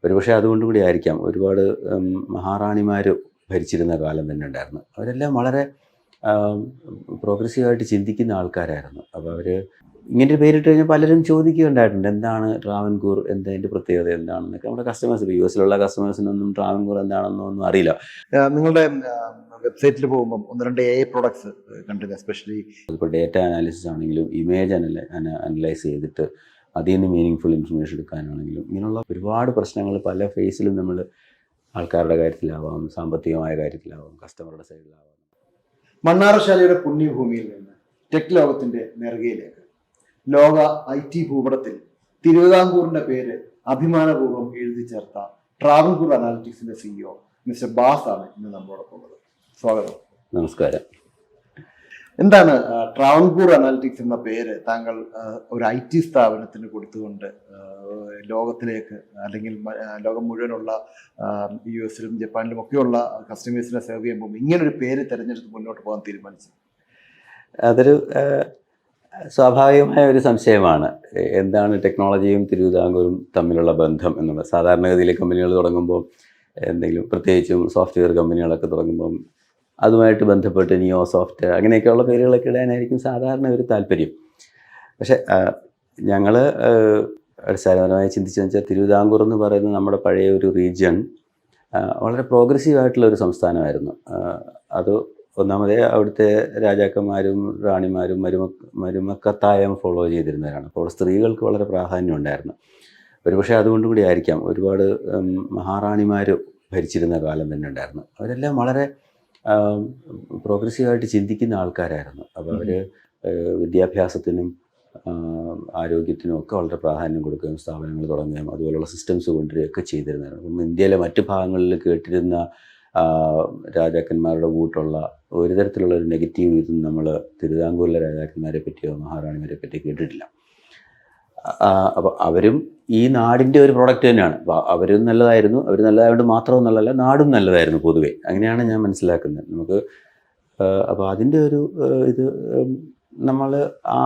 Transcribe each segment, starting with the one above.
ഒരുപക്ഷെ അതുകൊണ്ട് കൂടി ആയിരിക്കാം ഒരുപാട് മഹാറാണിമാർ ഭരിച്ചിരുന്ന കാലം തന്നെ ഉണ്ടായിരുന്നു. അവരെല്ലാം വളരെ പ്രോഗ്രസീവായിട്ട് ചിന്തിക്കുന്ന ആൾക്കാരായിരുന്നു. അപ്പോൾ അവർ ഇങ്ങനൊരു പേരിട്ട് കഴിഞ്ഞാൽ പലരും ചോദിക്കുകയുണ്ടായിട്ടുണ്ട്, എന്താണ് ട്രാവൻകൂർ, അതിൻ്റെ പ്രത്യേകത എന്താണെന്നൊക്കെ. നമ്മുടെ കസ്റ്റമേഴ്സ്, US-ലുള്ള കസ്റ്റമേഴ്സിനൊന്നും ട്രാവൻകൂർ എന്താണെന്നൊന്നും അറിയില്ല. നിങ്ങളുടെ വെബ്സൈറ്റിൽ പോകുമ്പോൾ 1-2 AI പ്രോഡക്ട്സ് കണ്ടിരുന്നു, എസ്പെഷ്യലി ഇപ്പോൾ ഡേറ്റ അനാലിസിസ് ആണെങ്കിലും ഇമേജ് അനലൈസ് ചെയ്തിട്ട് അതിൽ നിന്ന് മീനിങ് ഇൻഫർമേഷൻ എടുക്കാനാണെങ്കിലും ഇങ്ങനെയുള്ള ഒരുപാട് പ്രശ്നങ്ങൾ പല ഫേസിലും നമ്മൾ ആൾക്കാരുടെ കാര്യത്തിലാവാം, സാമ്പത്തികമായ കാര്യത്തിലാവാം, കസ്റ്റമറുടെ സൈഡിലാവാം. മണ്ണാറശാലയുടെ പുണ്യഭൂമിയിൽ നിന്ന് ടെക് ലോകത്തിന്റെ നെറുകയിലേക്ക് ലോക IT ഭൂപടത്തിൽ തിരുവിതാംകൂറിന്റെ പേര് അഭിമാനപൂർവ്വം എഴുതി ചേർത്ത ട്രാവൻകൂർ അനാലിറ്റിക്സിന്റെ CEO മിസ്റ്റർ ബാസ് ആണ് ഇന്ന് നമ്മളോടൊപ്പം ഉള്ളത്. സ്വാഗതം. നമസ്കാരം. എന്താണ് ട്രാവൻകൂർ അനാലിറ്റിക്സ് എന്ന പേര് താങ്കൾ ഒരു IT സ്ഥാപനത്തിന് കൊടുത്തുകൊണ്ട് ലോകത്തിലേക്ക്, അല്ലെങ്കിൽ ലോകം മുഴുവനുള്ള US-ലും ജപ്പാനിലും ഒക്കെയുള്ള കസ്റ്റമേഴ്സിനെ സെർവ് ചെയ്യുമ്പോൾ ഇങ്ങനൊരു പേര് തിരഞ്ഞെടുത്ത് മുന്നോട്ട് പോകാൻ തീരുമാനിച്ചു? അതൊരു സ്വാഭാവികമായ ഒരു സംശയമാണ്. എന്താണ് ടെക്നോളജിയും തിരുവിതാംകൂറും തമ്മിലുള്ള ബന്ധം എന്നുള്ളത്. സാധാരണഗതിയിൽ കമ്പനികൾ തുടങ്ങുമ്പോൾ, എന്തെങ്കിലും പ്രത്യേകിച്ചും സോഫ്റ്റ്വെയർ കമ്പനികളൊക്കെ തുടങ്ങുമ്പം അതുമായിട്ട് ബന്ധപ്പെട്ട് നിയോ സോഫ്റ്റ് അങ്ങനെയൊക്കെയുള്ള പേരുകളൊക്കെ ഇടാനായിരിക്കും സാധാരണ ഒരു താല്പര്യം. പക്ഷേ ഞങ്ങൾ അടിസ്ഥാനപരമായി ചിന്തിച്ചതെന്ന് വെച്ചാൽ, തിരുവിതാംകൂർ എന്ന് പറയുന്നത് നമ്മുടെ പഴയ ഒരു റീജിയൺ വളരെ പ്രോഗ്രസീവായിട്ടുള്ള ഒരു സംസ്ഥാനമായിരുന്നു. അത് ഒന്നാമതേ അവിടുത്തെ രാജാക്കന്മാരും റാണിമാരും മരുമക്കത്തായം ഫോളോ ചെയ്തിരുന്നവരാണ്. അപ്പോൾ സ്ത്രീകൾക്ക് വളരെ പ്രാധാന്യം ഉണ്ടായിരുന്നു. ഒരുപക്ഷെ അതുകൊണ്ട് കൂടി ആയിരിക്കാം ഒരുപാട് മഹാറാണിമാർ ഭരിച്ചിരുന്ന കാലം തന്നെ ഉണ്ടായിരുന്നു. അവരെല്ലാം വളരെ പ്രോഗ്രസീവായിട്ട് ചിന്തിക്കുന്ന ആൾക്കാരായിരുന്നു. അപ്പോൾ അവർ വിദ്യാഭ്യാസത്തിനും ആരോഗ്യത്തിനും ഒക്കെ വളരെ പ്രാധാന്യം കൊടുക്കുകയും സ്ഥാപനങ്ങൾ തുടങ്ങുകയും അതുപോലുള്ള സിസ്റ്റംസ് കൊണ്ടുവരികയൊക്കെ ചെയ്തിരുന്നതാണ്. അപ്പം ഇന്ത്യയിലെ മറ്റു ഭാഗങ്ങളിൽ കേട്ടിരുന്ന രാജാക്കന്മാരുടെ കൂട്ടുള്ള ഒരു തരത്തിലുള്ള ഒരു നെഗറ്റീവ് ഇതും നമ്മൾ തിരുവിതാംകൂറിലെ രാജാക്കന്മാരെ പറ്റിയോ മഹാറാണിമാരെ പറ്റിയോ കേട്ടിട്ടില്ല. അപ്പോൾ അവരും ഈ നാടിൻ്റെ ഒരു പ്രോഡക്റ്റ് തന്നെയാണ്. അപ്പോൾ അവരും നല്ലതായിരുന്നു. അവർ നല്ലതായതുകൊണ്ട് മാത്രം നല്ലതല്ല, നാടും നല്ലതായിരുന്നു പൊതുവേ. അങ്ങനെയാണ് ഞാൻ മനസ്സിലാക്കുന്നത്. നമുക്ക് അപ്പോൾ അതിൻ്റെ ഒരു ഇത് നമ്മൾ ആ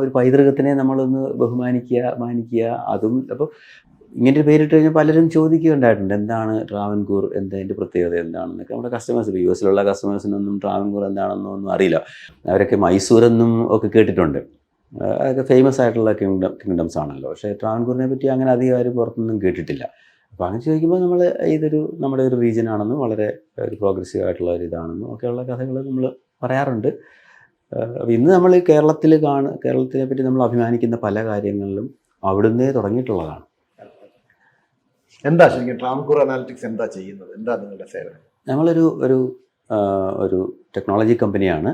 ഒരു പൈതൃകത്തിനെ നമ്മളൊന്ന് മാനിക്കുക. അതും അപ്പോൾ ഇങ്ങനൊരു പേരിട്ട് കഴിഞ്ഞാൽ പലരും ചോദിക്കുകയുണ്ടായിട്ടുണ്ട്, എന്താണ് ട്രാവൻകൂർ, അതിൻ്റെ പ്രത്യേകത എന്താണെന്നൊക്കെ. നമ്മുടെ കസ്റ്റമേഴ്സ്, US-ലുള്ള കസ്റ്റമേഴ്സിനൊന്നും ട്രാവൻകൂർ എന്താണെന്നൊന്നും അറിയില്ല. അവരൊക്കെ മൈസൂരെന്നും ഒക്കെ കേട്ടിട്ടുണ്ട്. അതൊക്കെ ഫേമസ് ആയിട്ടുള്ള കിങ്ഡംസ് ആണല്ലോ. പക്ഷേ ട്രാവൻകൂറിനെ പറ്റി അങ്ങനെ അധികം ആരും പുറത്തൊന്നും കേട്ടിട്ടില്ല. അപ്പോൾ അങ്ങനെ ചോദിക്കുമ്പോൾ നമ്മൾ നമ്മുടെ ഒരു റീജിയൻ ആണെന്നും വളരെ ഒരു പ്രോഗ്രസീവ് ആയിട്ടുള്ള ഒരു ഇതാണെന്നും ഒക്കെയുള്ള കഥകൾ നമ്മൾ പറയാറുണ്ട്. അപ്പോൾ ഇന്ന് നമ്മൾ കേരളത്തിനെ പറ്റി നമ്മൾ അഭിമാനിക്കുന്ന പല കാര്യങ്ങളിലും അവിടുന്നേ തുടങ്ങിയിട്ടുള്ളതാണ്. എന്താ ശരിക്കും ട്രാവൻകൂർ അനാലിറ്റിക്സ് എന്താ ചെയ്യുന്നത്? എന്താ നിങ്ങളുടെ സേവനം? ഒരു ടെക്നോളജി കമ്പനിയാണ്.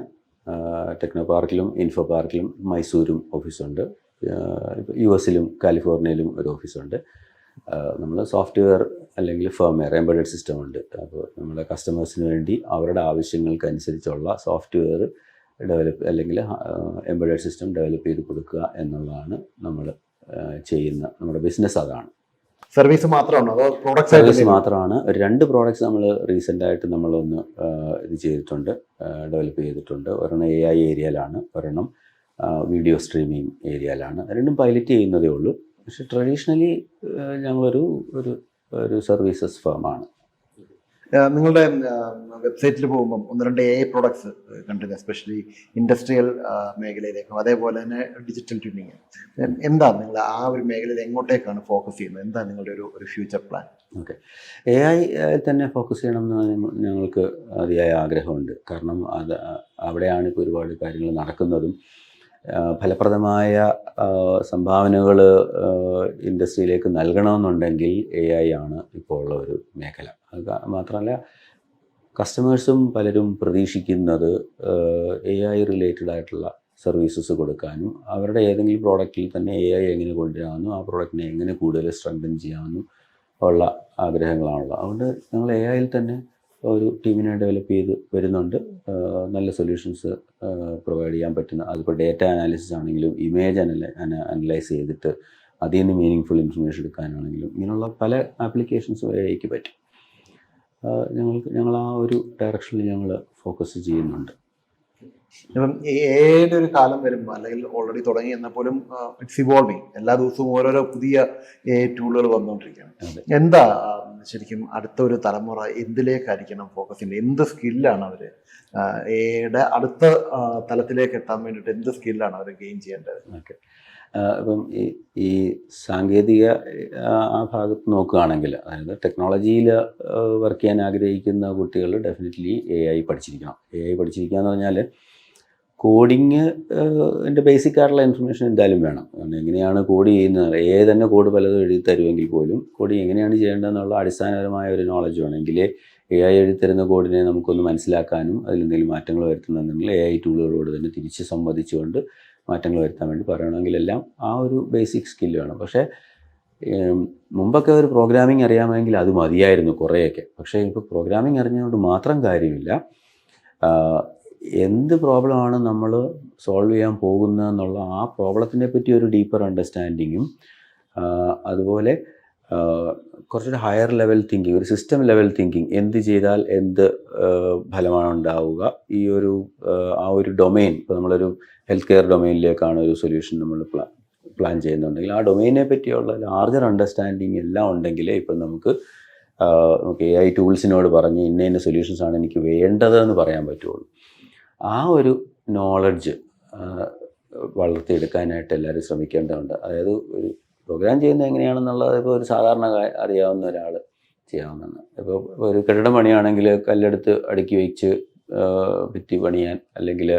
Techno പാർക്കിലും info പാർക്കിലും മൈസൂരും ഓഫീസുണ്ട്. US-ലും കാലിഫോർണിയയിലും ഒരു ഓഫീസുണ്ട്. നമ്മൾ സോഫ്റ്റ്വെയർ അല്ലെങ്കിൽ ഫേംവെയർ എംബഡഡ് സിസ്റ്റം ഉണ്ട്. അപ്പോൾ നമ്മുടെ കസ്റ്റമേഴ്സിന് വേണ്ടി അവരുടെ ആവശ്യങ്ങൾക്കനുസരിച്ചുള്ള സോഫ്റ്റ്വെയർ ഡെവലപ്പ് അല്ലെങ്കിൽ എംബഡഡ് സിസ്റ്റം ഡെവലപ്പ് ചെയ്ത് കൊടുക്കുക എന്നുള്ളതാണ് നമ്മൾ ചെയ്യുന്ന നമ്മുടെ ബിസിനസ്. അതാണ്. സർവീസ് മാത്രമാണോ അതോ പ്രോഡക്റ്റ്? സർവീസ് മാത്രമാണ്. 2 പ്രോഡക്റ്റ്സ് നമ്മൾ റീസെൻ്റായിട്ട് നമ്മളൊന്ന് ഇത് ചെയ്തിട്ടുണ്ട്, ഡെവലപ്പ് ചെയ്തിട്ടുണ്ട്. ഒരെണ്ണം AI ഏരിയയിലാണ്, ഒരെണ്ണം വീഡിയോ സ്ട്രീമിംഗ് ഏരിയയിലാണ്. രണ്ടും പൈലറ്റ് ചെയ്യുന്നതേ ഉള്ളൂ. പക്ഷേ ട്രഡീഷണലി ഞങ്ങളൊരു സർവീസസ് ഫേമാണ്. നിങ്ങളുടെ വെബ്സൈറ്റിൽ പോകുമ്പോൾ 1-2 AI പ്രോഡക്ട്സ് കണ്ടിരുന്നു, എസ്പെഷ്യലി ഇൻഡസ്ട്രിയൽ മേഖലയിലേക്കും അതേപോലെ തന്നെ ഡിജിറ്റൽ ട്യൂണിങ്. എന്താ നിങ്ങൾ ആ ഒരു മേഖലയിൽ എങ്ങോട്ടേക്കാണ് ഫോക്കസ് ചെയ്യുന്നത്? എന്താ നിങ്ങളുടെ ഒരു ഫ്യൂച്ചർ പ്ലാൻ? ഓക്കെ, AI തന്നെ ഫോക്കസ് ചെയ്യണമെന്ന് ഞങ്ങൾക്ക് അതിയായ ആഗ്രഹമുണ്ട്. കാരണം അവിടെയാണ് ഇപ്പോൾ ഒരുപാട് കാര്യങ്ങൾ നടക്കുന്നതും. ഫലപ്രദമായ സംഭാവനകൾ ഇൻഡസ്ട്രിയിലേക്ക് നൽകണമെന്നുണ്ടെങ്കിൽ AI ആണ് ഇപ്പോൾ ഉള്ള ഒരു മേഖല. അത് മാത്രമല്ല, കസ്റ്റമേഴ്സും പലരും പ്രതീക്ഷിക്കുന്നത് AI റിലേറ്റഡ് ആയിട്ടുള്ള സർവീസസ് കൊടുക്കാനും അവരുടെ ഏതെങ്കിലും പ്രോഡക്റ്റിൽ തന്നെ AI എങ്ങനെ കൊണ്ടുവരാമെന്നും ആ പ്രോഡക്റ്റിനെ എങ്ങനെ കൂടുതൽ സ്ട്രെങ്തൻ ചെയ്യാമെന്നും ഉള്ള ആഗ്രഹങ്ങളാണുള്ളത്. അതുകൊണ്ട് ഞങ്ങൾ AIയിൽ തന്നെ ഒരു ടീമിനെ ഡെവലപ്പ് ചെയ്ത് വരുന്നുണ്ട്. നല്ല സൊല്യൂഷൻസ് പ്രൊവൈഡ് ചെയ്യാൻ പറ്റുന്ന, അതിപ്പോൾ ഡേറ്റ അനാലിസിസ് ആണെങ്കിലും ഇമേജ് അനലൈസ് ചെയ്തിട്ട് അതിൽ നിന്ന് മീനിങ് ഇൻഫർമേഷൻ എടുക്കാനാണെങ്കിലും ഇങ്ങനെയുള്ള പല ആപ്ലിക്കേഷൻസും AIക്ക് പറ്റും. ഞങ്ങൾ ആ ഒരു ഡയറക്ഷനിൽ ഞങ്ങൾ ഫോക്കസ് ചെയ്യുന്നുണ്ട്. ഇപ്പം ഏതൊരു ഒരു കാലം വരുമ്പോൾ അല്ലെങ്കിൽ ഓൾറെഡി തുടങ്ങി എന്നാൽ പോലും ഇറ്റ്സ് ഇവോൾവിങ്. എല്ലാ ദിവസവും ഓരോരോ പുതിയ ടൂളുകൾ വന്നുകൊണ്ടിരിക്കുകയാണ്. അതെ. എന്താ ശരിക്കും അടുത്ത ഒരു തലമുറ എന്തിലേക്കായിരിക്കണം ഫോക്കസ് ചെയ്യുന്നത്? എന്ത് സ്കില്ലാണ് അവർ എയുടെ അടുത്ത തലത്തിലേക്ക് എത്താൻ വേണ്ടിയിട്ട് എന്ത് സ്കില്ലാണ് അവർ ഗെയിൻ ചെയ്യേണ്ടത്? ഓക്കെ. ഇപ്പം ഈ സാങ്കേതിക ആ ഭാഗത്ത് നോക്കുകയാണെങ്കിൽ, അതായത് ടെക്നോളജിയിൽ വർക്ക് ചെയ്യാൻ ആഗ്രഹിക്കുന്ന കുട്ടികൾ ഡെഫിനറ്റ്ലി AI പഠിച്ചിരിക്കണം. AI പഠിച്ചിരിക്കുക എന്ന് പറഞ്ഞാൽ കോഡിങ് എൻ്റെ ബേസിക് ആയിട്ടുള്ള ഇൻഫർമേഷൻ എന്തായാലും വേണം. കാരണം എങ്ങനെയാണ് കോഡ് ചെയ്യുന്നത്, AI തന്നെ കോഡ് പലതും എഴുതി തരുമെങ്കിൽ പോലും കോഡിങ് എങ്ങനെയാണ് ചെയ്യേണ്ടതെന്നുള്ള അടിസ്ഥാനപരമായ ഒരു നോളജ് വേണമെങ്കിൽ AI എഴുതി തരുന്ന കോഡിനെ നമുക്കൊന്ന് മനസ്സിലാക്കാനും അതിലെന്തെങ്കിലും മാറ്റങ്ങൾ വരുത്തുന്നുണ്ടെങ്കിൽ AI ടൂളുകളോട് തന്നെ തിരിച്ച് സംവദിച്ചുകൊണ്ട് മാറ്റങ്ങൾ വരുത്താൻ വേണ്ടി പറയണമെങ്കിലെല്ലാം ആ ഒരു ബേസിക് സ്കില്ല് വേണം. പക്ഷേ മുമ്പൊക്കെ ഒരു പ്രോഗ്രാമിംഗ് അറിയാമെങ്കിൽ അത് മതിയായിരുന്നു കുറേയൊക്കെ. പക്ഷേ ഇപ്പോൾ പ്രോഗ്രാമിംഗ് അറിഞ്ഞുകൊണ്ട് മാത്രം കാര്യമില്ല. എന്ത് പ്രോബ്ലമാണ് നമ്മൾ സോൾവ് ചെയ്യാൻ പോകുന്നത് എന്നുള്ള ആ പ്രോബ്ലത്തിനെ പറ്റി ഒരു ഡീപ്പർ അണ്ടർസ്റ്റാൻഡിങ്ങും, അതുപോലെ കുറച്ചൊരു ഹയർ ലെവൽ തിങ്കിങ്, ഒരു സിസ്റ്റം ലെവൽ തിങ്കിങ്, എന്ത് ചെയ്താൽ എന്ത് ഫലമാണ് ഉണ്ടാവുക, ഈ ഒരു ആ ഒരു ഡൊമെയിൻ, ഇപ്പോൾ നമ്മളൊരു ഹെൽത്ത് കെയർ ഡൊമെയിനിലേക്കാണ് ഒരു സൊല്യൂഷൻ നമ്മൾ പ്ലാൻ ചെയ്യുന്നുണ്ടെങ്കിൽ ആ ഡൊമെയിനെ പറ്റിയുള്ള ലാർജർ അണ്ടർസ്റ്റാൻഡിങ് എല്ലാം ഉണ്ടെങ്കിൽ ഇപ്പം നമുക്ക് AI ടൂൾസിനോട് പറഞ്ഞ് ഇന്ന സൊല്യൂഷൻസാണ് എനിക്ക് വേണ്ടതെന്ന് പറയാൻ പറ്റുള്ളൂ. ആ ഒരു നോളജ് വളർത്തിയെടുക്കാനായിട്ട് എല്ലാവരും ശ്രമിക്കേണ്ടതുണ്ട്. അതായത് ഒരു പ്രോഗ്രാം ചെയ്യുന്നത് എങ്ങനെയാണെന്നുള്ളത് ഇപ്പോൾ ഒരു സാധാരണ അറിയാവുന്ന ഒരാൾ ചെയ്യാവുന്നതാണ്. ഇപ്പോൾ ഒരു കെട്ടിടം പണിയാണെങ്കിൽ കല്ലെടുത്ത് അടുക്കി വെച്ച് ഭിത്തി പണിയാൻ അല്ലെങ്കിൽ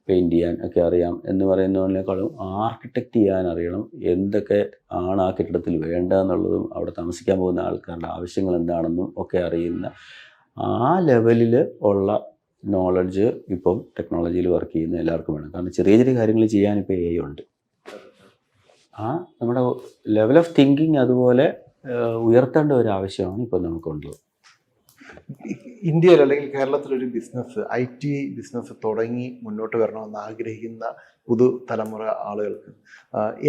പെയിൻറ്റ് ചെയ്യാൻ ഒക്കെ അറിയാം എന്ന് പറയുന്നതിനേക്കാളും ആർക്കിടെക്റ്റ് ചെയ്യാൻ അറിയണം. എന്തൊക്കെ ആണ് ആ കെട്ടിടത്തിൽ വേണ്ടതെന്നുള്ളതും അവിടെ താമസിക്കാൻ പോകുന്ന ആൾക്കാരുടെ ആവശ്യങ്ങൾ എന്താണെന്നും ഒക്കെ അറിയുന്ന ആ ലെവലിൽ ഉള്ള നോളജ് ഇപ്പം ടെക്നോളജിയിൽ വർക്ക് ചെയ്യുന്ന എല്ലാവർക്കും വേണം. കാരണം ചെറിയ ചെറിയ കാര്യങ്ങൾ ചെയ്യാൻ ഇപ്പോൾ AI ഉണ്ട്. ആ നമ്മുടെ ലെവൽ ഓഫ് തിങ്കിങ് അതുപോലെ ഉയർത്തേണ്ട ഒരു ആവശ്യമാണ് ഇപ്പം നമുക്കുള്ളത്. ഇന്ത്യയിൽ അല്ലെങ്കിൽ കേരളത്തിലൊരു ബിസിനസ്, IT ബിസിനസ് തുടങ്ങി മുന്നോട്ട് വരണമെന്ന് ആഗ്രഹിക്കുന്ന പുതുതലമുറ ആളുകൾക്ക്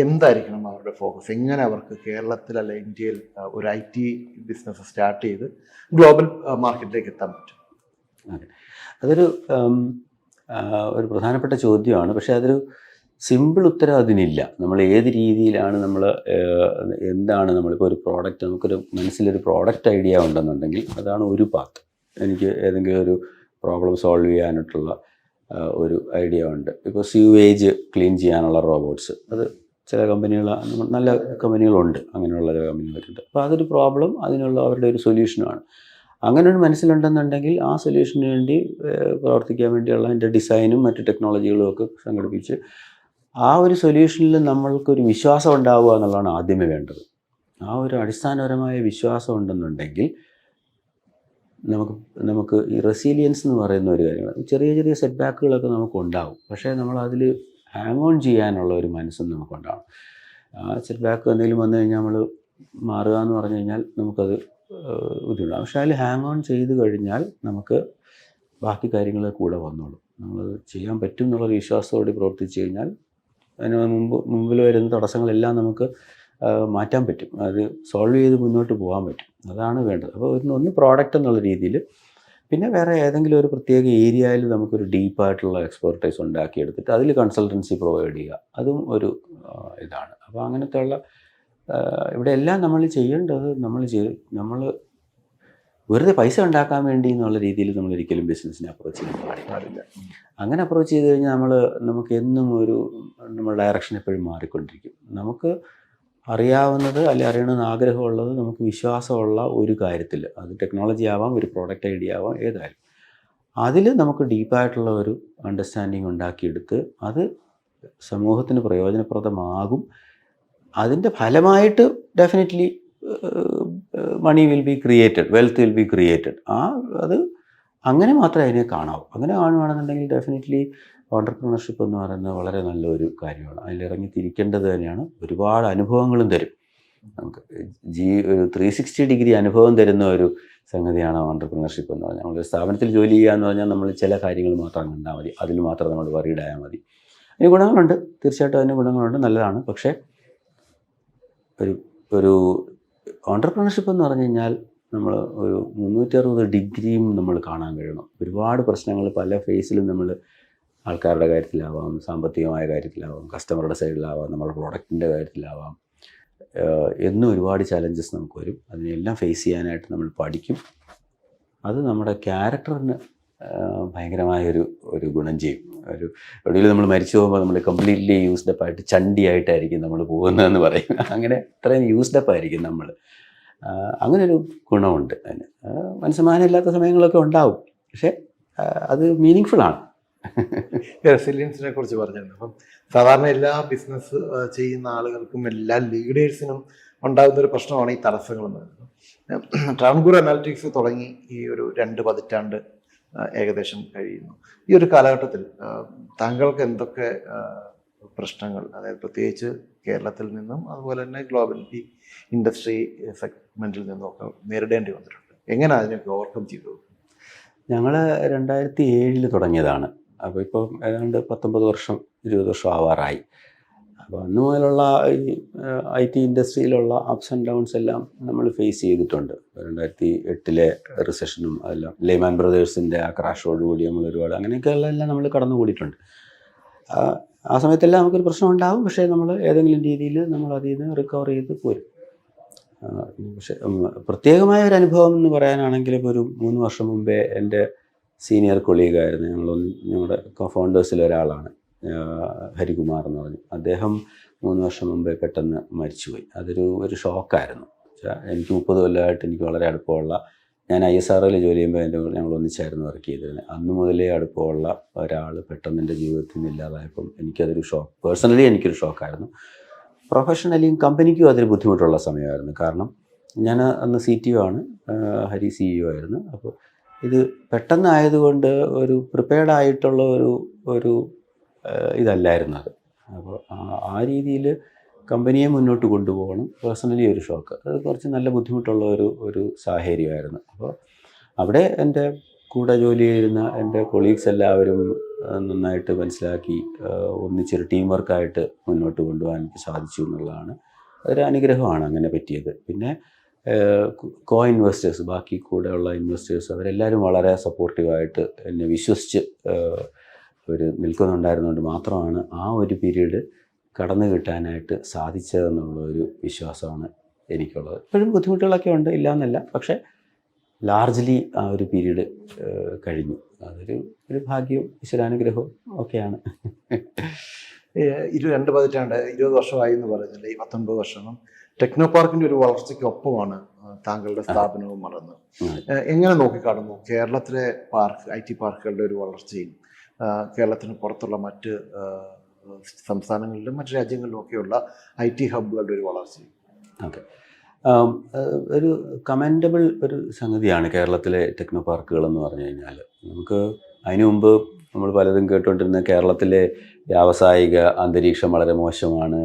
എന്തായിരിക്കണം അവരുടെ ഫോക്കസ്? എങ്ങനെ അവർക്ക് കേരളത്തിൽ അല്ല ഇന്ത്യയിൽ ഒരു IT ബിസിനസ് സ്റ്റാർട്ട് ചെയ്ത് ഗ്ലോബൽ മാർക്കറ്റിലേക്ക് എത്താൻ പറ്റും? അതെ, അതൊരു പ്രധാനപ്പെട്ട ചോദ്യമാണ്. പക്ഷേ അതൊരു സിമ്പിൾ ഉത്തരം അതിനില്ല. നമ്മൾ ഏത് രീതിയിലാണ് നമ്മൾ എന്താണ് നമ്മളിപ്പോൾ ഒരു പ്രോഡക്റ്റ്, നമുക്കൊരു മനസ്സിലൊരു പ്രോഡക്റ്റ് ഐഡിയ ഉണ്ടെന്നുണ്ടെങ്കിൽ അതാണ് ഒരു പാത്ത്. എനിക്ക് ഏതെങ്കിലും ഒരു പ്രോബ്ലം സോൾവ് ചെയ്യാനായിട്ടുള്ള ഒരു ഐഡിയ ഉണ്ട്. ഇപ്പോൾ സ്യൂവേജ് ക്ലീൻ ചെയ്യാനുള്ള റോബോട്ട്സ്, അത് ചില കമ്പനികൾ, നല്ല കമ്പനികളുണ്ട്, അങ്ങനെയുള്ള കമ്പനികളുണ്ട്. അപ്പോൾ അതൊരു പ്രോബ്ലം, അതിനുള്ള അവരുടെ ഒരു സൊല്യൂഷനാണ്. അങ്ങനെ ഒരു മനസ്സിലുണ്ടെന്നുണ്ടെങ്കിൽ ആ സൊല്യൂഷന് വേണ്ടി പ്രവർത്തിക്കാൻ വേണ്ടിയുള്ള അതിൻ്റെ ഡിസൈനും മറ്റ് ടെക്നോളജികളും ഒക്കെ സംഘടിപ്പിച്ച് ആ ഒരു സൊല്യൂഷനിൽ നമ്മൾക്കൊരു വിശ്വാസം ഉണ്ടാവുക എന്നുള്ളതാണ് ആദ്യമേ വേണ്ടത്. ആ ഒരു അടിസ്ഥാനപരമായ വിശ്വാസം ഉണ്ടെന്നുണ്ടെങ്കിൽ നമുക്ക് ഈ റെസീലിയൻസ് എന്ന് പറയുന്ന ഒരു കാര്യമാണ്. ചെറിയ ചെറിയ സെറ്റ് ബാക്കുകളൊക്കെ നമുക്കുണ്ടാവും, പക്ഷേ നമ്മളതിൽ ഹാങ് ഓൺ ചെയ്യാനുള്ള ഒരു മനസ്സും നമുക്കുണ്ടാവും. ആ സെറ്റ് ബാക്ക് എന്തെങ്കിലും വന്നു കഴിഞ്ഞാൽ നമ്മൾ മാറുക എന്ന് പറഞ്ഞു കഴിഞ്ഞാൽ നമുക്കത് ബുദ്ധിമുട്ടാണ്. പക്ഷേ അതിൽ ഹാങ് ഓൺ ചെയ്ത് കഴിഞ്ഞാൽ നമുക്ക് ബാക്കി കാര്യങ്ങൾ കൂടെ വന്നോളും. നമ്മൾ ചെയ്യാൻ പറ്റും എന്നുള്ളൊരു വിശ്വാസത്തോടെ പ്രവർത്തിച്ചു കഴിഞ്ഞാൽ അതിന് മുമ്പിൽ വരുന്ന തടസ്സങ്ങളെല്ലാം നമുക്ക് മാറ്റാൻ പറ്റും. അത് സോൾവ് ചെയ്ത് മുന്നോട്ട് പോകാൻ പറ്റും. അതാണ് വേണ്ടത്. അപ്പോൾ ഒന്ന് പ്രോഡക്റ്റ് എന്നുള്ള രീതിയിൽ, പിന്നെ വേറെ ഏതെങ്കിലും ഒരു പ്രത്യേക ഏരിയയിൽ നമുക്കൊരു ഡീപ്പായിട്ടുള്ള എക്സ്പെർട്ടൈസ് ഉണ്ടാക്കിയെടുത്തിട്ട് അതിൽ കൺസൾട്ടൻസി പ്രൊവൈഡ് ചെയ്യുക, അതും ഒരു ഇതാണ്. അപ്പോൾ അങ്ങനത്തെ ഉള്ള ഇവിടെ എല്ലാം നമ്മൾ ചെയ്യേണ്ടത്, നമ്മൾ വെറുതെ പൈസ ഉണ്ടാക്കാൻ വേണ്ടി എന്നുള്ള രീതിയിൽ നമ്മൾ ഒരിക്കലും ബിസിനസ്സിനെ അപ്രോച്ച് ചെയ്യാൻ പാടില്ല. അങ്ങനെ അപ്രോച്ച് ചെയ്ത് കഴിഞ്ഞാൽ നമുക്ക് എന്നും നമ്മുടെ ഡയറക്ഷൻ എപ്പോഴും മാറിക്കൊണ്ടിരിക്കും. നമുക്ക് അറിയാവുന്നത് അല്ലെങ്കിൽ അറിയണമെന്ന് ആഗ്രഹമുള്ളത്, നമുക്ക് വിശ്വാസമുള്ള ഒരു കാര്യത്തിൽ, അത് ടെക്നോളജി ആവാം, ഒരു പ്രോഡക്റ്റ് ഐഡിയ ആവാം, ഏതായാലും അതിൽ നമുക്ക് ഡീപ്പായിട്ടുള്ള ഒരു അണ്ടർസ്റ്റാൻഡിങ് ഉണ്ടാക്കിയെടുത്ത് അത് സമൂഹത്തിന് പ്രയോജനപ്രദമാകും. അതിൻ്റെ ഫലമായിട്ട് definitely money will be created, wealth will be created. അത് അങ്ങനെ മാത്രമേ അതിനെ കാണാവൂ. അങ്ങനെ കാണുകയാണെന്നുണ്ടെങ്കിൽ ഡെഫിനറ്റ്ലി ഓൺട്രപ്രണർഷിപ്പ് എന്ന് പറയുന്നത് വളരെ നല്ലൊരു കാര്യമാണ്. അതിലിറങ്ങി തിരിക്കേണ്ടത് തന്നെയാണ്. ഒരുപാട് അനുഭവങ്ങളും തരും നമുക്ക്. ഒരു 360 ഡിഗ്രി അനുഭവം തരുന്ന ഒരു സംഗതിയാണ് ഓൺട്രപ്രണർഷിപ്പ് എന്ന് പറഞ്ഞാൽ. നമ്മളൊരു സ്ഥാപനത്തിൽ ജോലി ചെയ്യുക എന്ന് പറഞ്ഞാൽ നമ്മൾ ചില കാര്യങ്ങൾ മാത്രം കണ്ടാൽ മതി, അതിൽ മാത്രം നമ്മൾ വറീഡായാൽ മതി. അതിന് ഗുണങ്ങളുണ്ട്, തീർച്ചയായിട്ടും അതിന് ഗുണങ്ങളുണ്ട്, നല്ലതാണ്. പക്ഷേ ഒരു ഓൺട്രപ്രണർഷിപ്പ് എന്ന് പറഞ്ഞു കഴിഞ്ഞാൽ നമ്മൾ ഒരു 360 ഡിഗ്രിയും നമ്മൾ കാണാൻ കഴിയണം. ഒരുപാട് പ്രശ്നങ്ങൾ പല ഫേസിലും നമ്മൾ ആൾക്കാരുടെ കാര്യത്തിലാവാം, സാമ്പത്തികമായ കാര്യത്തിലാവാം, കസ്റ്റമറുടെ സൈഡിലാവാം, നമ്മുടെ പ്രോഡക്റ്റിൻ്റെ കാര്യത്തിലാവാം, എന്നും ഒരുപാട് ചലഞ്ചസ് നമുക്ക് വരും. അതിനെല്ലാം ഫേസ് ചെയ്യാനായിട്ട് നമ്മൾ പഠിക്കും. അത് നമ്മുടെ ക്യാരക്ടറിന് ഭയങ്കരമായൊരു ഗുണം ചെയ്യും. എവിടെയെങ്കിലും നമ്മൾ മരിച്ചു പോകുമ്പോൾ നമ്മൾ കംപ്ലീറ്റ്ലി യൂസ്ഡപ്പ് ആയിട്ട് ചണ്ടിയായിട്ടായിരിക്കും നമ്മൾ പോകുന്നതെന്ന് പറയും. അങ്ങനെ അത്രയും യൂസ്ഡപ്പ് ആയിരിക്കും നമ്മൾ. അങ്ങനൊരു ഗുണമുണ്ട് അതിന്. മനസ്സമാനമില്ലാത്ത സമയങ്ങളൊക്കെ ഉണ്ടാവും, പക്ഷേ അത് മീനിങ് ഫുള്ളാണ്. റെസിലിയൻസിനെ കുറിച്ച് പറഞ്ഞിട്ടുണ്ട്. അപ്പം സാധാരണ എല്ലാ ബിസിനസ് ചെയ്യുന്ന ആളുകൾക്കും എല്ലാ ലീഡേഴ്സിനും ഉണ്ടാകുന്ന ഒരു പ്രശ്നമാണ് ഈ തടസ്സങ്ങൾ എന്ന് പറയുന്നത്. ട്രാവൻകൂർ അനാലിറ്റിക്സ് തുടങ്ങി ഈ ഒരു 2 പതിറ്റാണ്ട് ഏകദേശം കഴിയുന്നു. ഈ ഒരു കാലഘട്ടത്തിൽ താങ്കൾക്ക് എന്തൊക്കെ പ്രശ്നങ്ങൾ, അതായത് പ്രത്യേകിച്ച് കേരളത്തിൽ നിന്നും അതുപോലെ തന്നെ ഗ്ലോബൽ ഈ ഇൻഡസ്ട്രി സെഗ്മെന്റിൽ നിന്നും ഒക്കെ നേരിടേണ്ടി വന്നിട്ടുണ്ട്? എങ്ങനെ അതിനൊക്കെ ഓവർകം ചെയ്തു? ഞങ്ങൾ 2007 തുടങ്ങിയതാണ്. അപ്പോൾ ഇപ്പോൾ ഏതാണ്ട് 19 വർഷം 20 വർഷം ആവാറായി. അപ്പോൾ അന്ന് മുതലുള്ള ഈ IT ഇൻഡസ്ട്രിയിലുള്ള അപ്സ് ആൻഡ് ഡൗൺസ് എല്ലാം നമ്മൾ ഫേസ് ചെയ്തിട്ടുണ്ട്. 2008 റിസഷനും അതെല്ലാം ലേമാൻ ബ്രദേഴ്സിൻ്റെ ആ ക്രാഷോടുകൂടി നമ്മൾ ഒരുപാട് അങ്ങനെയൊക്കെയുള്ള നമ്മൾ കടന്നുകൂടിയിട്ടുണ്ട്. ആ സമയത്തെല്ലാം നമുക്കൊരു പ്രശ്നം ഉണ്ടാകും, പക്ഷേ നമ്മൾ ഏതെങ്കിലും രീതിയിൽ നമ്മൾ അതിൽ നിന്ന് റിക്കവർ ചെയ്ത് പോരും. പക്ഷേ പ്രത്യേകമായ ഒരു അനുഭവം എന്ന് പറയാനാണെങ്കിൽ ഇപ്പോൾ ഒരു 3 വർഷം മുമ്പേ എൻ്റെ സീനിയർ കൊളീഗായിരുന്നു, ഞങ്ങളുടെ കോഫൗണ്ടേഴ്സിൽ ഒരാളാണ്, ഹരികുമാർ എന്ന് പറഞ്ഞു. അദ്ദേഹം 3 വർഷം മുമ്പേ പെട്ടെന്ന് മരിച്ചുപോയി. ഒരു ഷോക്കായിരുന്നു. എനിക്ക് 30 കൊല്ലമായിട്ട് എനിക്ക് വളരെ അടുപ്പമുള്ള, ഞാൻ ISROയിൽ ജോലി ചെയ്യുമ്പോൾ ഞങ്ങൾ ഒന്നിച്ചായിരുന്നു വർക്ക് ചെയ്തിരുന്നത്. അന്ന് മുതലേ അടുപ്പമുള്ള ഒരാൾ പെട്ടെന്ന് എൻ്റെ ജീവിതത്തിൽ നിന്ന് ഇല്ലാതായപ്പം എനിക്കതൊരു ഷോക്ക്, പേഴ്സണലി എനിക്കൊരു ഷോക്കായിരുന്നു. പ്രൊഫഷണലിയും കമ്പനിക്കും അതൊരു ബുദ്ധിമുട്ടുള്ള സമയമായിരുന്നു. കാരണം ഞാൻ അന്ന് CTO ആണ്, ഹരി CEO ആയിരുന്നു. അപ്പോൾ ഇത് പെട്ടെന്നായതുകൊണ്ട് ഒരു പ്രിപ്പയർഡ് ആയിട്ടുള്ള ഒരു ഇതല്ലായിരുന്നു അത്. അപ്പോൾ ആ രീതിയിൽ കമ്പനിയെ മുന്നോട്ട് കൊണ്ടുപോകണം, പേഴ്സണലി ഒരു ഷോക്ക്, അത് കുറച്ച് നല്ല ബുദ്ധിമുട്ടുള്ള ഒരു സാഹചര്യമായിരുന്നു. അപ്പോൾ അവിടെ എൻ്റെ കൂടെ ജോലി ചെയ്യുന്ന എൻ്റെ കൊളീഗ്സ് എല്ലാവരും നന്നായിട്ട് മനസ്സിലാക്കി ഒന്നിച്ചൊരു ടീം വർക്കായിട്ട് മുന്നോട്ട് കൊണ്ടുപോകാൻ എനിക്ക് സാധിച്ചു എന്നുള്ളതാണ് ഒരു അനുഗ്രഹമാണ് അങ്ങനെ പറ്റിയത്. പിന്നെ കോ ഇൻവെസ്റ്റേഴ്സ്, ബാക്കി കൂടെയുള്ള ഇൻവെസ്റ്റേഴ്സ്, അവരെല്ലാവരും വളരെ സപ്പോർട്ടീവായിട്ട് എന്നെ വിശ്വസിച്ച് നിൽക്കുന്നുണ്ടായിരുന്നുകൊണ്ട് മാത്രമാണ് ആ ഒരു പീരീഡ് കടന്നു കിട്ടാനായിട്ട് സാധിച്ചതെന്നുള്ളൊരു വിശ്വാസമാണ് എനിക്കുള്ളത്. ഇപ്പോഴും ബുദ്ധിമുട്ടുകളൊക്കെ ഉണ്ട്, ഇല്ലയെന്നല്ല, പക്ഷേ ലാർജ്ലി ആ ഒരു പീരീഡ് കഴിഞ്ഞു. ഒരു ഭാഗ്യവും ഈശ്വരാനുഗ്രഹവും ഒക്കെയാണ്. 2 പതിറ്റാണ്ട് 20 വർഷമായി എന്ന് പറയുന്നില്ല, ഈ 19 വർഷവും ടെക്നോ പാർക്കിന്റെ ഒരു വളർച്ചയ്ക്കൊപ്പമാണ് താങ്കളുടെ സ്ഥാപനവും വളർന്നത്. എങ്ങനെ നോക്കിക്കാണുന്നു കേരളത്തിലെ IT പാർക്കുകളുടെ ഒരു വളർച്ചയും കേരളത്തിന് പുറത്തുള്ള മറ്റ് സംസ്ഥാനങ്ങളിലും മറ്റ് രാജ്യങ്ങളിലും ഒക്കെയുള്ള IT ഹബ്ബുകളുടെ ഒരു വളർച്ചയും? ഓക്കെ, ഒരു കമൻഡബിൾ ഒരു സംഗതിയാണ് കേരളത്തിലെ ടെക്നോ പാർക്കുകൾ എന്ന് പറഞ്ഞു കഴിഞ്ഞാൽ. നമുക്ക് അതിനു മുമ്പ് നമ്മൾ പലരും കേട്ടുകൊണ്ടിരുന്ന കേരളത്തിലെ വ്യാവസായിക അന്തരീക്ഷം വളരെ മോശമാണ്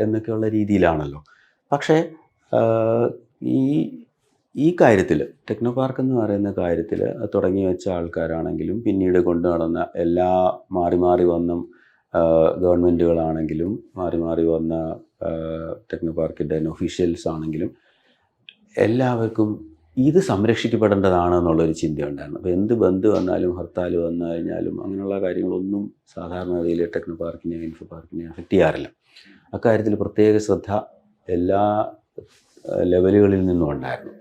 എന്നൊക്കെയുള്ള രീതിയിലാണല്ലോ. പക്ഷേ ഈ കാര്യത്തിൽ ടെക്നോ പാർക്ക് എന്ന് പറയുന്ന കാര്യത്തിൽ തുടങ്ങി വെച്ച ആൾക്കാരാണെങ്കിലും പിന്നീട് കൊണ്ടു നടന്ന എല്ലാ മാറി മാറി വന്ന ഗവൺമെൻറ്റുകളാണെങ്കിലും മാറി മാറി വന്ന ടെക്നോ പാർക്കിൻ്റെ ഒഫീഷ്യൽസ് ആണെങ്കിലും എല്ലാവർക്കും ഇത് സംരക്ഷിക്കപ്പെടേണ്ടതാണ് എന്നുള്ളൊരു ചിന്തയുണ്ടായിരുന്നു. അപ്പോൾ എന്ത് ബന്ദ് വന്നാലും ഹർത്താൽ വന്നു കഴിഞ്ഞാലും അങ്ങനെയുള്ള കാര്യങ്ങളൊന്നും സാധാരണഗതിയിൽ ടെക്നോ പാർക്കിനെ ഇൻഫോ പാർക്കിനെ അഫക്റ്റ് ചെയ്യാറില്ല. അക്കാര്യത്തിൽ പ്രത്യേക ശ്രദ്ധ എല്ലാ ലെവലുകളിൽ നിന്നും ഉണ്ടായിരുന്നു.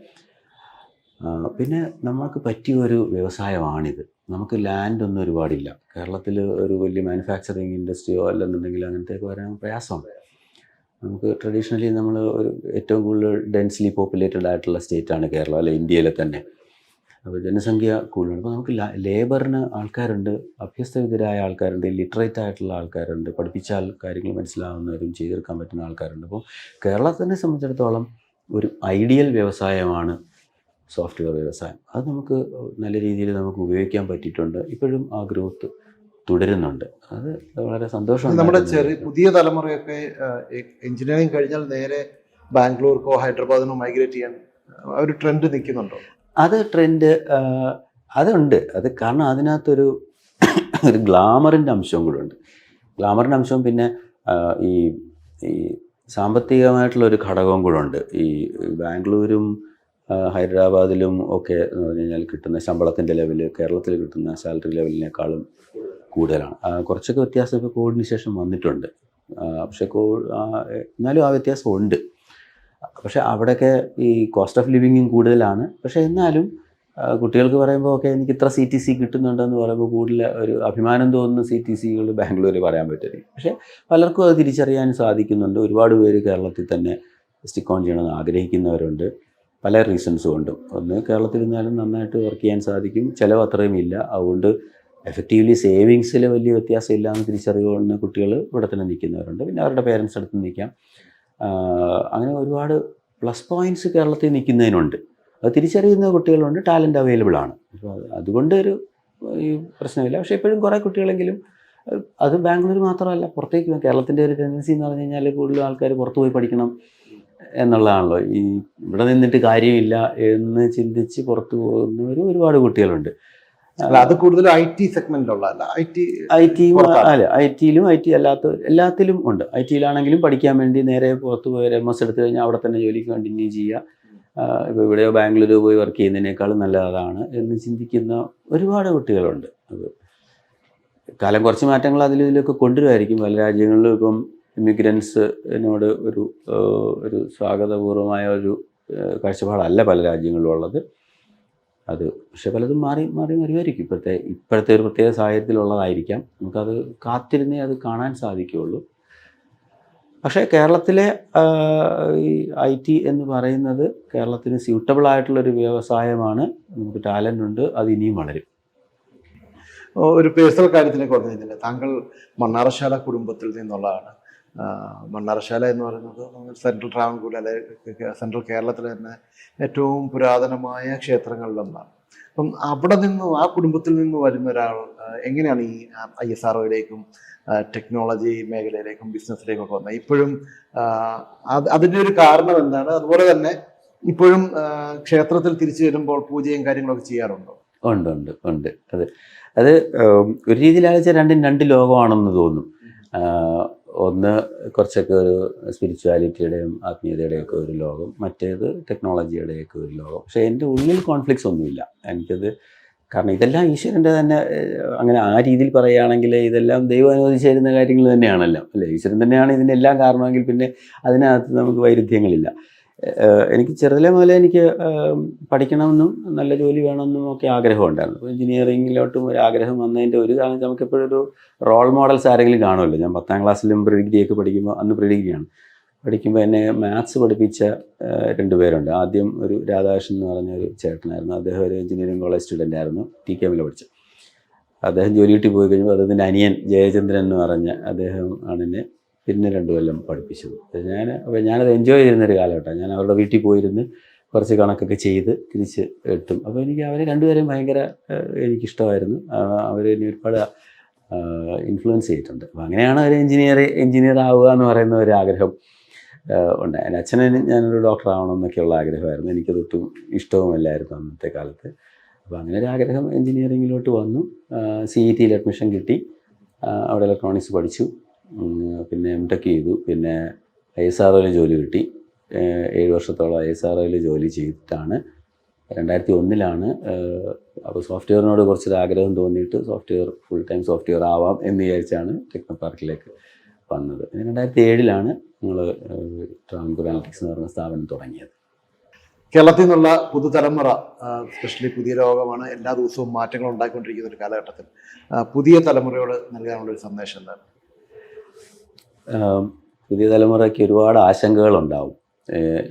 പിന്നെ നമുക്ക് പറ്റിയൊരു വ്യവസായമാണിത്. നമുക്ക് ലാൻഡൊന്നും ഒരുപാടില്ല. കേരളത്തിൽ ഒരു വലിയ മാനുഫാക്ചറിങ് ഇൻഡസ്ട്രിയോ അല്ലെന്നുണ്ടെങ്കിൽ അങ്ങനത്തെയൊക്കെ വരാൻ പ്രയാസമുണ്ട്. നമുക്ക് ട്രഡീഷണലി നമ്മൾ ഒരു ഏറ്റവും കൂടുതൽ ഡെൻസ്ലി പോപ്പുലേറ്റഡ് ആയിട്ടുള്ള സ്റ്റേറ്റാണ് കേരളം, അല്ലെ ഇന്ത്യയിലെ തന്നെ. അപ്പോൾ ജനസംഖ്യ കൂടുതലാണ്. അപ്പോൾ നമുക്ക് ലേബറിന് ആൾക്കാരുണ്ട്, അഭ്യസ്തവിദ്യരായ ആൾക്കാരുണ്ട്, ലിറ്ററേറ്റ് ആയിട്ടുള്ള ആൾക്കാരുണ്ട്, പഠിപ്പിച്ചാൽ കാര്യങ്ങൾ മനസ്സിലാവുന്നവരും ചെയ്തെടുക്കാൻ പറ്റുന്ന ആൾക്കാരുണ്ട്. അപ്പോൾ കേരളത്തിനെ സംബന്ധിച്ചിടത്തോളം ഒരു ഐഡിയൽ വ്യവസായമാണ് സോഫ്റ്റ്വെയർ വ്യവസായം. അത് നമുക്ക് നല്ല രീതിയിൽ നമുക്ക് ഉപയോഗിക്കാൻ പറ്റിയിട്ടുണ്ട്. ഇപ്പോഴും ആ ഗ്രോത്ത് തുടരുന്നുണ്ട്. അത് വളരെ സന്തോഷമാണ്. നമ്മുടെ പുതിയ തലമുറയൊക്കെ എഞ്ചിനീയറിംഗ് കഴിഞ്ഞാൽ നേരെ ബാംഗ്ലൂർക്കോ ഹൈദരാബാദിനോ മൈഗ്രേറ്റ് ചെയ്യാൻ ഒരു ട്രെൻഡ് നിൽക്കുന്നുണ്ടോ? അത് ട്രെൻഡ് അതുണ്ട്. അത് കാരണം അതിനകത്തൊരു ഗ്ലാമറിൻ്റെ അംശവും കൂടെ ഉണ്ട്. ഗ്ലാമറിൻ്റെ അംശവും പിന്നെ ഈ സാമ്പത്തികമായിട്ടുള്ളൊരു ഘടകവും കൂടെ ഉണ്ട്. ഈ ബാംഗ്ലൂരും ഹൈദരാബാദിലും ഒക്കെ എന്ന് പറഞ്ഞു കഴിഞ്ഞാൽ കിട്ടുന്ന ശമ്പളത്തിൻ്റെ ലെവല് കേരളത്തിൽ കിട്ടുന്ന സാലറി ലെവലിനേക്കാളും കൂടുതലാണ്. കുറച്ചൊക്കെ വ്യത്യാസം ഇപ്പോൾ കോവിഡിന് ശേഷം വന്നിട്ടുണ്ട്. പക്ഷേ എന്നാലും ആ വ്യത്യാസം ഉണ്ട്. പക്ഷേ അവിടെയൊക്കെ ഈ കോസ്റ്റ് ഓഫ് ലിവിങ്ങും കൂടുതലാണ്. പക്ഷേ എന്നാലും കുട്ടികൾക്ക് പറയുമ്പോൾ ഓക്കെ എനിക്ക് ഇത്ര CTC കിട്ടുന്നുണ്ടെന്ന് പറയുമ്പോൾ കൂടുതൽ ഒരു അഭിമാനം തോന്നുന്ന CTCകൾ ബാംഗ്ലൂരിൽ പറയാൻ പറ്റില്ല. പക്ഷേ പലർക്കും അത് തിരിച്ചറിയാൻ സാധിക്കുന്നുണ്ട്. ഒരുപാട് പേര് കേരളത്തിൽ തന്നെ സ്റ്റിക്ക് ഓൺ ചെയ്യണമെന്ന് ആഗ്രഹിക്കുന്നവരുണ്ട്. പല റീസൺസും ഉണ്ട്. ഒന്ന്, കേരളത്തിലിരുന്നാലും നന്നായിട്ട് വർക്ക് ചെയ്യാൻ സാധിക്കും, ചിലവ് അത്രയും ഇല്ല, അതുകൊണ്ട് എഫക്റ്റീവ്ലി സേവിങ്സിൽ വലിയ വ്യത്യാസം ഇല്ലയെന്ന് തിരിച്ചറിയുന്ന കുട്ടികൾ ഇവിടെ തന്നെ നിൽക്കുന്നവരുണ്ട്. പിന്നെ അവരുടെ പേരൻസ് അടുത്ത് നിൽക്കാം. അങ്ങനെ ഒരുപാട് പ്ലസ് പോയിൻറ്റ്സ് കേരളത്തിൽ നിൽക്കുന്നതിനുണ്ട്. അത് തിരിച്ചറിയുന്ന കുട്ടികളുണ്ട്, ടാലൻറ്റ് അവൈലബിൾ ആണ്. അപ്പോൾ അതുകൊണ്ട് ഒരു ഈ പ്രശ്നമില്ല. പക്ഷേ ഇപ്പോഴും കുറേ കുട്ടികളെങ്കിലും, അത് ബാംഗ്ലൂർ മാത്രമല്ല പുറത്തേക്ക്, കേരളത്തിൻ്റെ ഒരു ടെൻഡൻസി എന്ന് പറഞ്ഞു കഴിഞ്ഞാൽ കൂടുതലും ആൾക്കാർ പുറത്ത് പോയി പഠിക്കണം എന്നുള്ളതാണല്ലോ. ഈ ഇവിടെ നിന്നിട്ട് കാര്യമില്ല എന്ന് ചിന്തിച്ച് പുറത്ത് പോകുന്നവർ ഒരുപാട് കുട്ടികളുണ്ട്. അത് കൂടുതലും IT സെഗ്മെന്റിലുള്ള IT-യിലും IT അല്ലാത്ത എല്ലാത്തിലും ഉണ്ട്. IT-യിലാണെങ്കിലും പഠിക്കാൻ വേണ്ടി നേരെ പുറത്ത് പോയി MS എടുത്തു കഴിഞ്ഞാൽ അവിടെ തന്നെ ജോലിക്ക് കണ്ടിന്യൂ ചെയ്യുക. ഇപ്പോൾ ഇവിടെയോ ബാംഗ്ലൂരോ പോയി വർക്ക് ചെയ്യുന്നതിനേക്കാളും നല്ലത് അതാണ് എന്ന് ചിന്തിക്കുന്ന ഒരുപാട് കുട്ടികളുണ്ട്. അത് കാലം കുറച്ച് മാറ്റങ്ങൾ ഇതിലൊക്കെ കൊണ്ടുവരുമായിരിക്കും. പല രാജ്യങ്ങളിലും ഇപ്പം ഇമിഗ്രൻസിനോട് ഒരു സ്വാഗതപൂർവമായ ഒരു കാഴ്ചപ്പാടല്ല പല രാജ്യങ്ങളിലും ഉള്ളത്. അത് പക്ഷെ പലതും മാറി വരുമായിരിക്കും. ഇപ്പോഴത്തെ ഒരു പ്രത്യേക സാഹചര്യത്തിലുള്ളതായിരിക്കാം. നമുക്കത് കാത്തിരുന്നേ അത് കാണാൻ സാധിക്കുകയുള്ളൂ. പക്ഷേ കേരളത്തിലെ ഈ IT എന്ന് പറയുന്നത് കേരളത്തിന് സ്യൂട്ടബിൾ ആയിട്ടുള്ളൊരു വ്യവസായമാണ്. നമുക്ക് ടാലൻ്റ് ഉണ്ട്, അത് ഇനിയും വളരും. ഒരു പേഴ്സണൽ കാര്യത്തിലേക്ക് വന്നു കഴിഞ്ഞാൽ, താങ്കൾ മണ്ണാറശാല കുടുംബത്തിൽ നിന്നുള്ളതാണ്. മണ്ണാറശാല എന്ന് പറയുന്നത് സെൻട്രൽ ട്രാവൻകൂർ അല്ലെങ്കിൽ സെൻട്രൽ കേരളത്തിലെ തന്നെ ഏറ്റവും പുരാതനമായ ക്ഷേത്രങ്ങളിലൊന്നാണ്. അപ്പം അവിടെ നിന്ന്, ആ കുടുംബത്തിൽ നിന്ന് വരുന്ന ഒരാൾ എങ്ങനെയാണ് ഈ ISROയിലേക്കും ടെക്നോളജി മേഖലയിലേക്കും ബിസിനസ്സിലേക്കും ഒക്കെ വന്നത്? ഇപ്പോഴും അതിൻ്റെ ഒരു കാരണം എന്താണ്? അതുപോലെ തന്നെ ഇപ്പോഴും ക്ഷേത്രത്തിൽ തിരിച്ചു വരുമ്പോൾ പൂജയും കാര്യങ്ങളൊക്കെ ചെയ്യാറുണ്ടോ? ഉണ്ട്. അത് ഒരു രീതിയിലാണെന്ന് രണ്ടും രണ്ട് ലോകമാണെന്ന് തോന്നും. ഒന്ന് കുറച്ചൊക്കെ ഒരു സ്പിരിച്വാലിറ്റിയുടെയും ആത്മീയതയുടെയൊക്കെ ഒരു ലോകം, മറ്റേത് ടെക്നോളജിയുടെയൊക്കെ ഒരു ലോകം. പക്ഷേ എൻ്റെ ഉള്ളിൽ കോൺഫ്ലിക്ട്സ് ഒന്നുമില്ല. എനിക്കത് കാരണം ഇതെല്ലാം ഈശ്വരൻ്റെ തന്നെ, അങ്ങനെ ആ രീതിയിൽ പറയുകയാണെങ്കിൽ ഇതെല്ലാം ദൈവം അനുവദിച്ചു തരുന്ന കാര്യങ്ങൾ തന്നെയാണല്ലോ, അല്ലേ? ഈശ്വരൻ തന്നെയാണ് ഇതിൻ്റെ എല്ലാം കാരണമെങ്കിൽ പിന്നെ അതിനകത്ത് നമുക്ക് വൈരുദ്ധ്യങ്ങളില്ല. എനിക്ക് ചെറുതിലെ മുതലേ എനിക്ക് പഠിക്കണമെന്നും നല്ല ജോലി വേണമെന്നും ഒക്കെ ആഗ്രഹമുണ്ടായിരുന്നു. അപ്പോൾ എഞ്ചിനീയറിങ്ങിലോട്ടും ഒരു ആഗ്രഹം വന്നതിൻ്റെ ഒരു കാരണം നമുക്കെപ്പോഴും ഒരു റോൾ മോഡൽസ് ആരെങ്കിലും കാണുമല്ലോ. ഞാൻ 10ാം ക്ലാസ്സിലും പ്രീ ഡിഗ്രിയൊക്കെ പഠിക്കുമ്പോൾ, അന്ന് പ്രീ ഡിഗ്രിയാണ് പഠിക്കുമ്പോൾ, എന്നെ മാത്സ് പഠിപ്പിച്ച 2 പേരുണ്ട്. ആദ്യം ഒരു രാധാകൃഷ്ണൻ എന്ന് പറഞ്ഞൊരു ചേട്ടനായിരുന്നു. അദ്ദേഹം ഒരു എഞ്ചിനീയറിംഗ് കോളേജ് സ്റ്റുഡൻ്റ് ആയിരുന്നു, TKM പഠിച്ചത്. അദ്ദേഹം ജോലി കിട്ടി പോയി കഴിഞ്ഞപ്പോൾ അദ്ദേഹത്തിൻ്റെ അനിയൻ ജയചന്ദ്രൻ എന്ന് പറഞ്ഞ അദ്ദേഹം ആണ് എന്നെ പിന്നെ 2 കൊല്ലം പഠിപ്പിച്ചത്. ഞാനത് എൻജോയ് ചെയ്യുന്നൊരു കാലഘട്ടമാണ്. ഞാൻ അവരുടെ വീട്ടിൽ പോയിരുന്ന് കുറച്ച് കണക്കൊക്കെ ചെയ്ത് തിരിച്ച് എത്തും. അപ്പോൾ എനിക്ക് അവരെ 2 പേരെയും ഭയങ്കര എനിക്കിഷ്ടമായിരുന്നു. അവരെന്നെ ഒരുപാട് ഇൻഫ്ലുവൻസ് ചെയ്തിട്ടുണ്ട്. അപ്പോൾ അങ്ങനെയാണ് ഒരു എഞ്ചിനീയർ ആവുക എന്ന് പറയുന്ന ഒരു ആഗ്രഹം ഉണ്ടായി. എൻ്റെ അച്ഛന് ഞാനൊരു ഡോക്ടർ ആവണമെന്നൊക്കെയുള്ള ആഗ്രഹമായിരുന്നു. എനിക്കതൊട്ടും ഇഷ്ടവുമല്ലായിരുന്നു അന്നത്തെ കാലത്ത്. അപ്പോൾ അങ്ങനെ ഒരു ആഗ്രഹം എഞ്ചിനീയറിങ്ങിലോട്ട് വന്നു. CET-യിൽ അഡ്മിഷൻ കിട്ടി. അവിടെ ഇലക്ട്രോണിക്സ് പഠിച്ചു. പിന്നെ MTech ചെയ്തു. പിന്നെ ISROയിൽ ജോലി കിട്ടി. 7 വർഷത്തോളം ISROയിൽ ജോലി ചെയ്തിട്ടാണ് 2001 അപ്പോൾ സോഫ്റ്റ്വെയറിനോട് കുറച്ചൊരു ആഗ്രഹം തോന്നിയിട്ട് ഫുൾ ടൈം സോഫ്റ്റ്വെയർ ആവാം എന്ന് വിചാരിച്ചാണ് ടെക്നോ പാർക്കിലേക്ക് വന്നത്. 2007 ഞങ്ങൾ ട്രാവൻകൂർ അനലിറ്റിക്സ് എന്ന് പറയുന്ന സ്ഥാപനം തുടങ്ങിയത്. കേരളത്തിൽ നിന്നുള്ള പുതുതലമുറ, സ്പെഷ്യലി പുതിയ ലോകമാണ്, എല്ലാ ദിവസവും മാറ്റങ്ങൾ ഉണ്ടാക്കിക്കൊണ്ടിരിക്കുന്ന ഒരു കാലഘട്ടത്തിൽ പുതിയ തലമുറയോട് നൽകാനുള്ളൊരു സന്ദേശം എന്താണ്? പുതിയ തലമുറയ്ക്ക് ഒരുപാട് ആശങ്കകളുണ്ടാവും.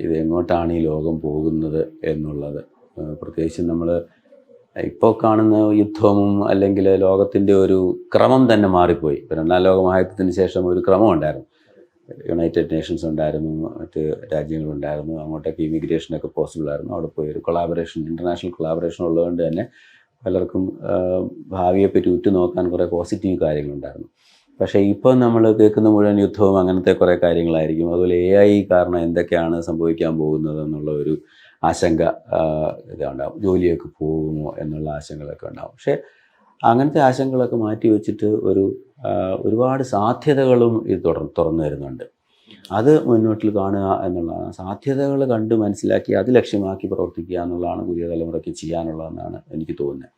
ഇത് എങ്ങോട്ടാണ് ഈ ലോകം പോകുന്നത് എന്നുള്ളത്. പ്രത്യേകിച്ച് നമ്മൾ ഇപ്പോൾ കാണുന്ന യുദ്ധവും അല്ലെങ്കിൽ ലോകത്തിൻ്റെ ഒരു ക്രമം തന്നെ മാറിപ്പോയി. ഇപ്പോൾ 2ാം ലോക മഹായുദ്ധത്തിന് ശേഷം ഒരു ക്രമം ഉണ്ടായിരുന്നു. യുണൈറ്റഡ് നേഷൻസ് ഉണ്ടായിരുന്നു, മറ്റ് രാജ്യങ്ങളുണ്ടായിരുന്നു. അങ്ങോട്ടേക്ക് ഇമിഗ്രേഷനൊക്കെ പോസിബിൾ ആയിരുന്നു. അവിടെ പോയി ഒരു കൊളാബറേഷൻ, ഇൻ്റർനാഷണൽ കൊളാബറേഷൻ ഉള്ളതുകൊണ്ട് തന്നെ പലർക്കും ഭാവിയെപ്പറ്റി ഉറ്റുനോക്കാൻ കുറേ പോസിറ്റീവ് കാര്യങ്ങളുണ്ടായിരുന്നു. പക്ഷേ ഇപ്പോൾ നമ്മൾ കേൾക്കുന്ന മുഴുവൻ യുദ്ധവും അങ്ങനത്തെ കുറേ കാര്യങ്ങളായിരിക്കും. അതുപോലെ AI കാരണം എന്തൊക്കെയാണ് സംഭവിക്കാൻ പോകുന്നത് എന്നുള്ള ഒരു ആശങ്ക ഇതുണ്ടാവും. ജോലിയൊക്കെ പോകുമോ എന്നുള്ള ആശങ്കകളൊക്കെ ഉണ്ടാവും. പക്ഷേ അങ്ങനത്തെ ആശങ്കകളൊക്കെ മാറ്റി വെച്ചിട്ട് ഒരുപാട് സാധ്യതകളും ഇത് തുറന്നു വരുന്നുണ്ട്. അത് മുന്നോട്ടിൽ കാണുക എന്നുള്ളതാണ്. സാധ്യതകൾ കണ്ട് മനസ്സിലാക്കി അത് ലക്ഷ്യമാക്കി പ്രവർത്തിക്കുക എന്നുള്ളതാണ് പുതിയ തലമുറയ്ക്ക് ചെയ്യാനുള്ളതെന്നാണ് എനിക്ക് തോന്നുന്നത്.